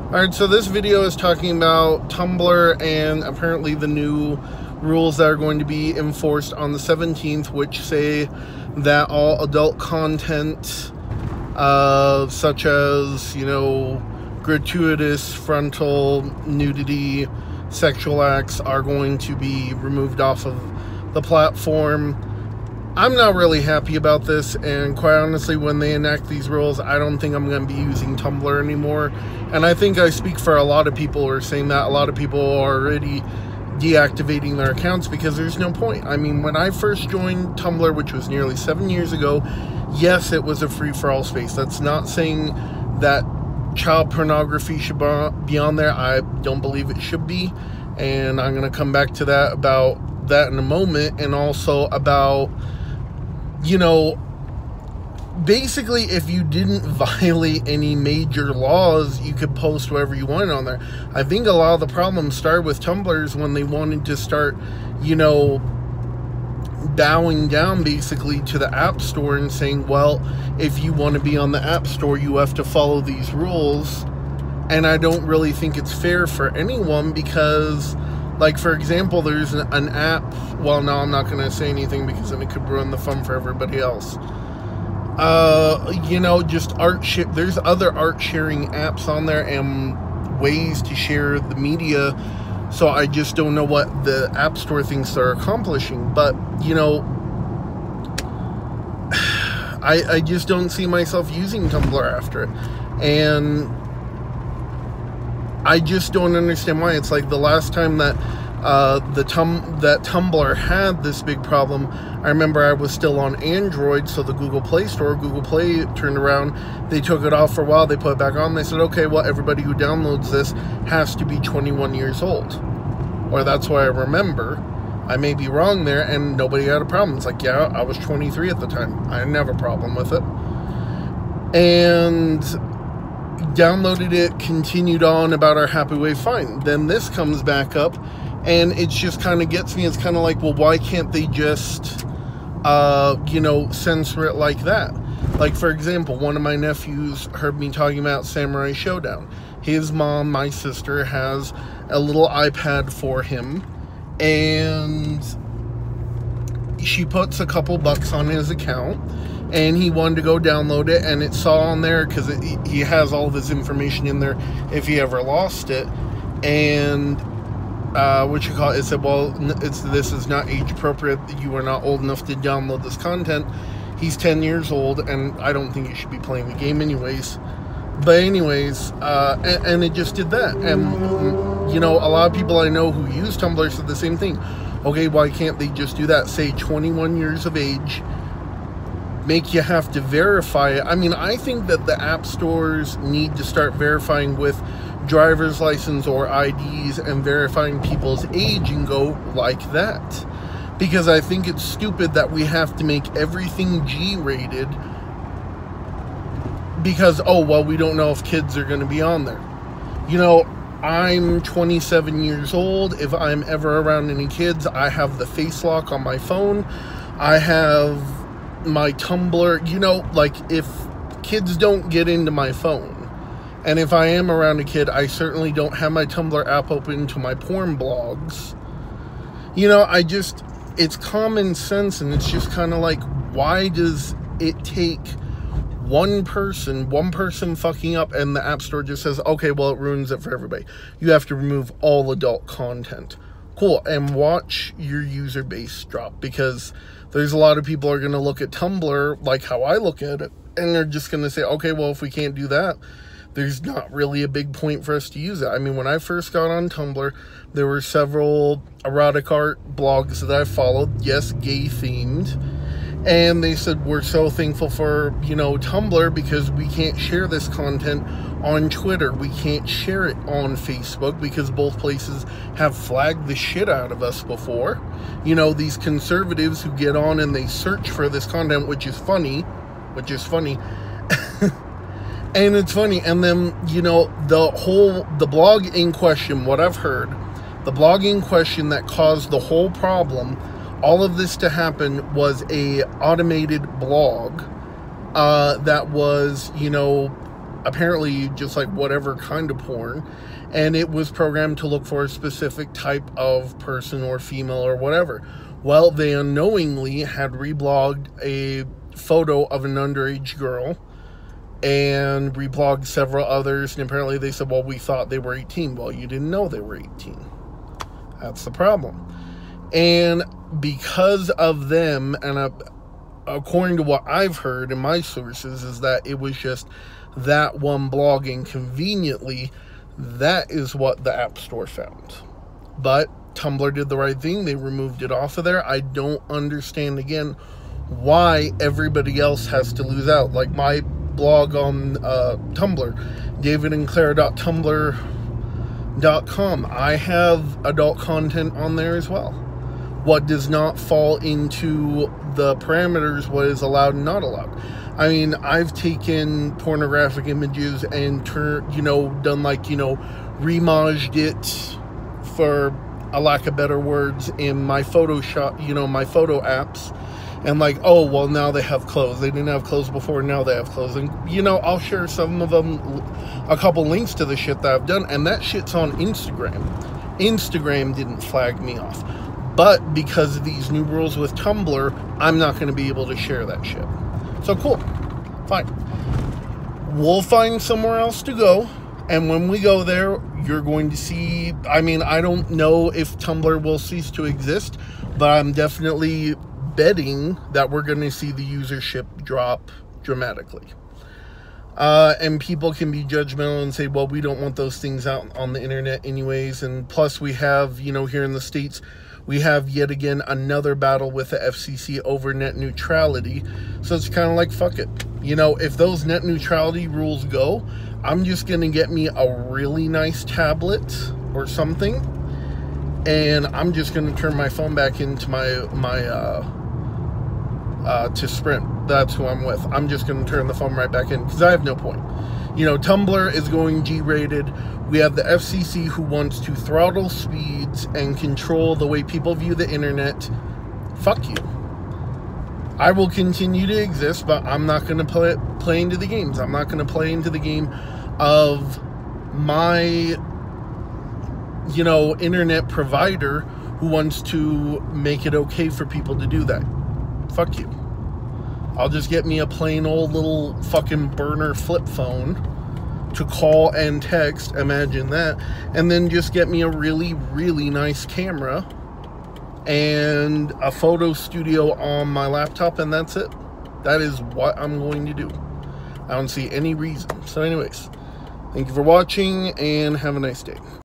Alright, so this video is talking about Tumblr and apparently the new rules that are going to be enforced on the 17th, which say that all adult content, such as, gratuitous frontal nudity, sexual acts, are going to be removed off of the platform. I'm not really happy about this, and quite honestly, when they enact these rules, I don't think I'm going to be using Tumblr anymore. And I think I speak for a lot of people who are saying that. A lot of people are already deactivating their accounts because there's no point. I mean, when I first joined Tumblr, which was nearly 7 years ago, yes, it was a free-for-all space. That's not saying that child pornography should be on there. I don't believe it should be, and I'm going to come back to that about that in a moment, and also about, basically, if you didn't violate any major laws, you could post whatever you wanted on there. I think a lot of the problems started with Tumblr's when they wanted to start, bowing down basically to the App Store and saying, well, if you want to be on the App Store, you have to follow these rules. And I don't really think it's fair for anyone because, like, for example, there's an app. Well, no, I'm not going to say anything because then it could ruin the fun for everybody else. Just there's other art sharing apps on there and ways to share the media. So I just don't know what the App Store thinks they're accomplishing. But, I just don't see myself using Tumblr after it. And I just don't understand why. It's like the last time that that Tumblr had this big problem, I remember I was still on Android, so the Google Play Store, Google Play turned around, they took it off for a while, they put it back on, they said, okay, well, everybody who downloads this has to be 21 years old. Or that's what I remember. I may be wrong there, and nobody had a problem. It's like, yeah, I was 23 at the time. I didn't have a problem with it. And downloaded it, continued on about our happy way, fine. Then this comes back up, and it just kind of gets me. It's kind of like, well, why can't they just, censor it like that? Like, for example, one of my nephews heard me talking about Samurai Showdown. His mom, my sister, has a little iPad for him, and she puts a couple bucks on his account, and he wanted to go download it, and it saw on there, because he has all of his information in there if he ever lost it, and it said, well, this is not age appropriate, you are not old enough to download this content. He's 10 years old, and I don't think he should be playing the game anyways. But anyways, and it just did that. And, a lot of people I know who use Tumblr said the same thing. Okay, why can't they just do that? Say 21 years of age, make you have to verify it. I mean, I think that the app stores need to start verifying with driver's license or IDs and verifying people's age and go like that. Because I think it's stupid that we have to make everything G-rated because, oh, well, we don't know if kids are going to be on there. I'm 27 years old. If I'm ever around any kids, I have the face lock on my phone. I have my Tumblr, like, if kids don't get into my phone, and if I am around a kid, I certainly don't have my Tumblr app open to my porn blogs. It's common sense, and it's just kind of like, why does it take one person fucking up, and the App Store just says, okay, well, it ruins it for everybody. You have to remove all adult content. Cool, and watch your user base drop, because there's a lot of people are going to look at Tumblr like how I look at it, and they're just going to say, okay, well, if we can't do that, there's not really a big point for us to use it. I mean, when I first got on Tumblr, there were several erotic art blogs that I followed, yes, gay-themed, and they said, we're so thankful for, Tumblr because we can't share this content on Twitter. We can't share it on Facebook because both places have flagged the shit out of us before. These conservatives who get on and they search for this content, which is funny. And it's funny. And then, the blog in question, what I've heard, the blog in question that caused the whole problem, all of this to happen, was a automated blog that was, apparently just like whatever kind of porn, and it was programmed to look for a specific type of person or female or whatever. Well, they unknowingly had reblogged a photo of an underage girl and reblogged several others, and apparently they said, well, we thought they were 18. Well, you didn't know they were 18. That's the problem. And because of them, and according to what I've heard in my sources, is that it was just that one blog, and conveniently, that is what the App Store found. But Tumblr did the right thing. They removed it off of there. I don't understand, again, why everybody else has to lose out. Like my blog on Tumblr, D&CLARA.tumblr.com. I have adult content on there as well. What does not fall into the parameters, what is allowed and not allowed. I mean, I've taken pornographic images and done like, remaged it, for a lack of better words, in my Photoshop, my photo apps. And like, oh, well, now they have clothes. They didn't have clothes before, now they have clothes. And, I'll share some of them, a couple links to the shit that I've done. And that shit's on Instagram. Instagram didn't flag me off. But because of these new rules with Tumblr, I'm not going to be able to share that shit. So cool. Fine. We'll find somewhere else to go. And when we go there, you're going to see... I mean, I don't know if Tumblr will cease to exist, but I'm definitely betting that we're going to see the usership drop dramatically. And people can be judgmental and say, well, we don't want those things out on the internet anyways. And plus we have, here in the States, we have yet again another battle with the FCC over net neutrality. So it's kind of like, fuck it. If those net neutrality rules go, I'm just going to get me a really nice tablet or something. And I'm just going to turn my phone back into to Sprint. That's who I'm with. I'm just going to turn the phone right back in because I have no point. Tumblr is going G-rated. We have the FCC who wants to throttle speeds and control the way people view the internet. Fuck you. I will continue to exist, but I'm not going to play into the games. I'm not going to play into the game of my, internet provider who wants to make it okay for people to do that. Fuck you. I'll just get me a plain old little fucking burner flip phone to call and text, imagine that, and then just get me a really, really nice camera and a photo studio on my laptop, and that's it. That is what I'm going to do. I don't see any reason. So anyways, thank you for watching, and have a nice day.